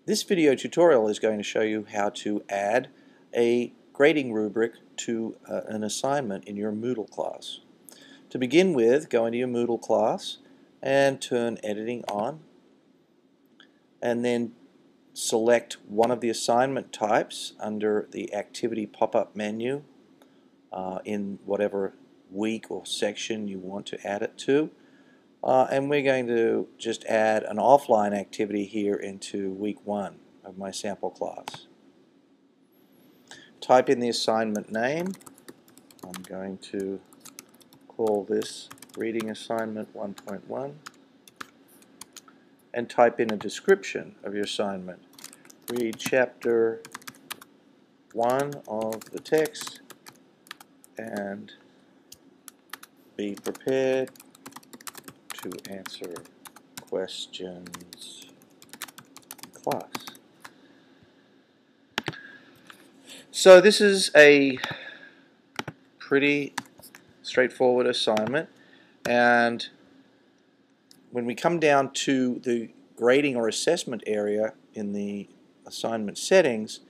This video tutorial is going to show you how to add a grading rubric to an assignment in your Moodle class. To begin with, go into your Moodle class and turn editing on, and then select one of the assignment types under the activity pop-up menu in whatever week or section you want to add it to. And we're going to just add an offline activity here into week 1 of my sample class. Type in the assignment name. I'm going to call this Reading Assignment 1.1 and type in a description of your assignment. Read chapter 1 of the text and be prepared to answer questions in class. So this is a pretty straightforward assignment, and when we come down to the grading or assessment area in the assignment settings,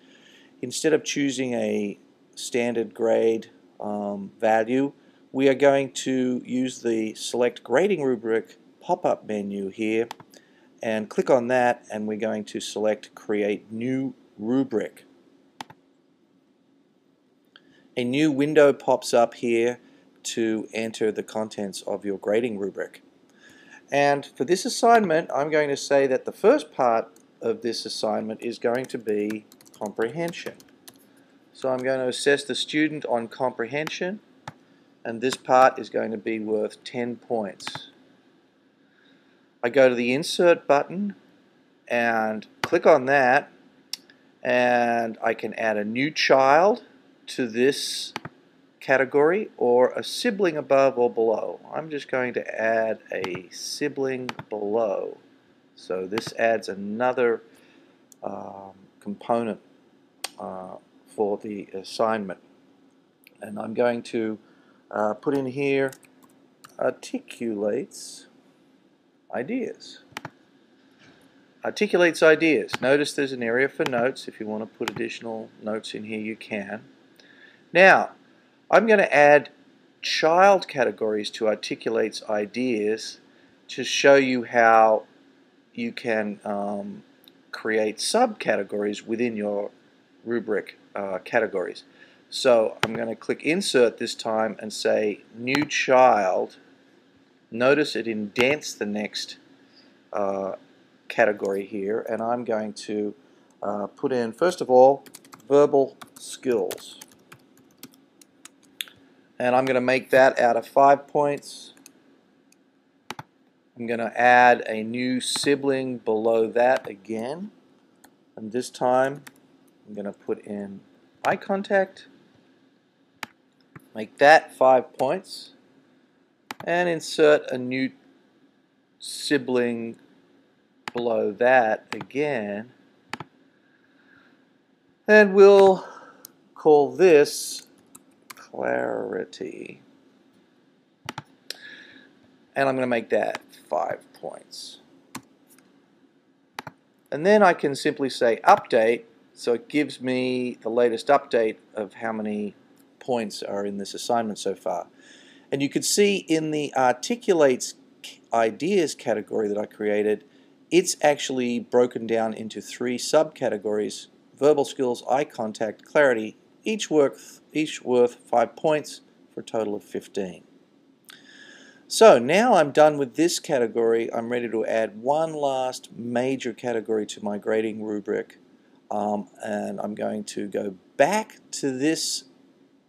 instead of choosing a standard grade value, we are going to use the Select Grading Rubric pop-up menu here and click on that, and we're going to select Create New Rubric. A new window pops up here to enter the contents of your grading rubric. And for this assignment, I'm going to say that the first part of this assignment is going to be comprehension. So I'm going to assess the student on comprehension, and this part is going to be worth 10 points. I go to the Insert button and click on that, and I can add a new child to this category or a sibling above or below. I'm just going to add a sibling below. So this adds another component for the assignment. And I'm going to put in here articulates ideas. Articulates ideas. Notice there's an area for notes. If you want to put additional notes in here, you can. Now, I'm going to add child categories to articulates ideas to show you how you can create subcategories within your rubric categories. So I'm going to click Insert this time and say New Child. Notice it indents the next category here, and I'm going to put in, first of all, verbal skills. And I'm going to make that out of 5 points. I'm going to add a new sibling below that again, and this time I'm going to put in eye contact. Make that 5 points, and insert a new sibling below that again, and we'll call this clarity, and I'm going to make that 5 points. And then I can simply say update, so it gives me the latest update of how many points are in this assignment so far. And you can see in the articulates ideas category that I created, it's actually broken down into 3 subcategories: verbal skills, eye contact, clarity, each worth 5 points for a total of 15. So now I'm done with this category. I'm ready to add one last major category to my grading rubric, and I'm going to go back to this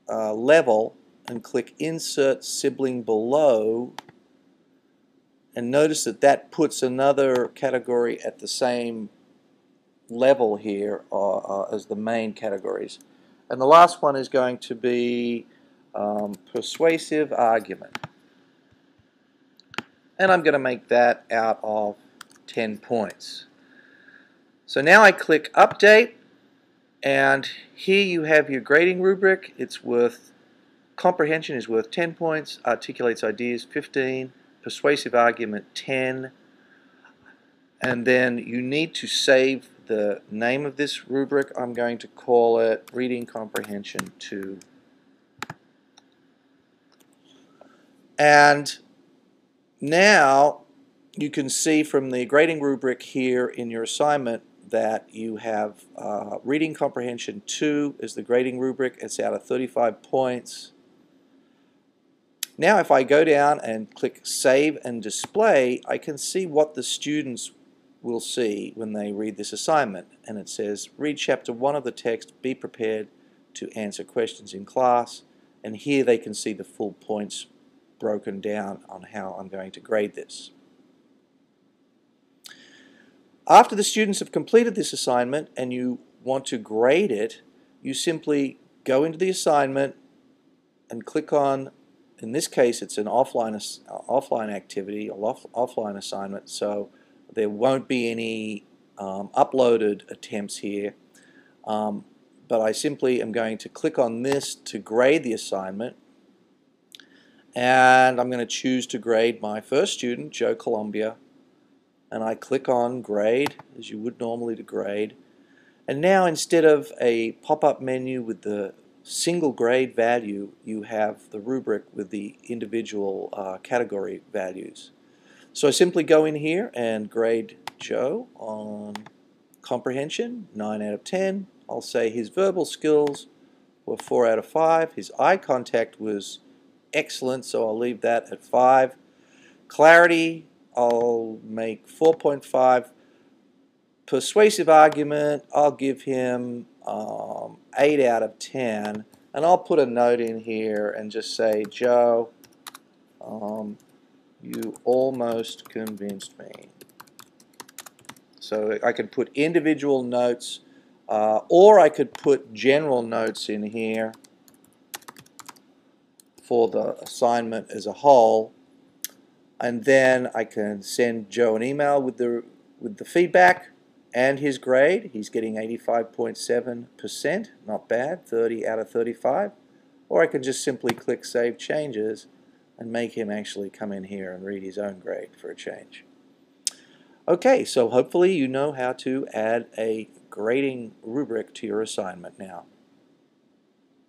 level and click Insert Sibling Below, and notice that that puts another category at the same level here as the main categories. And the last one is going to be persuasive argument. And I'm going to make that out of 10 points. So now I click Update, and here you have your grading rubric. It's worth, comprehension is worth 10 points, articulates ideas 15, persuasive argument 10, and then you need to save the name of this rubric. I'm going to call it Reading Comprehension 2. And now you can see from the grading rubric here in your assignment that you have Reading Comprehension 2 is the grading rubric. It's out of 35 points. Now if I go down and click Save and Display, I can see what the students will see when they read this assignment. And it says, read chapter 1 of the text, be prepared to answer questions in class. And here they can see the full points broken down on how I'm going to grade this. After the students have completed this assignment and you want to grade it, you simply go into the assignment and click on, in this case it's an offline activity, or offline assignment, so there won't be any uploaded attempts here, but I simply am going to click on this to grade the assignment, and I'm going to choose to grade my first student, Joe Columbia, and I click on Grade, as you would normally to grade. And now instead of a pop-up menu with the single grade value, you have the rubric with the individual category values. So I simply go in here and grade Joe on comprehension, 9 out of 10. I'll say his verbal skills were 4 out of 5. His eye contact was excellent, so I'll leave that at 5. Clarity, I'll make 4.5. Persuasive argument, I'll give him 8 out of 10. And I'll put a note in here and just say, Joe, you almost convinced me. So I could put individual notes, or I could put general notes in here for the assignment as a whole. And then I can send Joe an email with the feedback and his grade. He's getting 85.7%, not bad, 30 out of 35. Or I can just simply click Save Changes and make him actually come in here and read his own grade for a change. Okay, so hopefully you know how to add a grading rubric to your assignment now.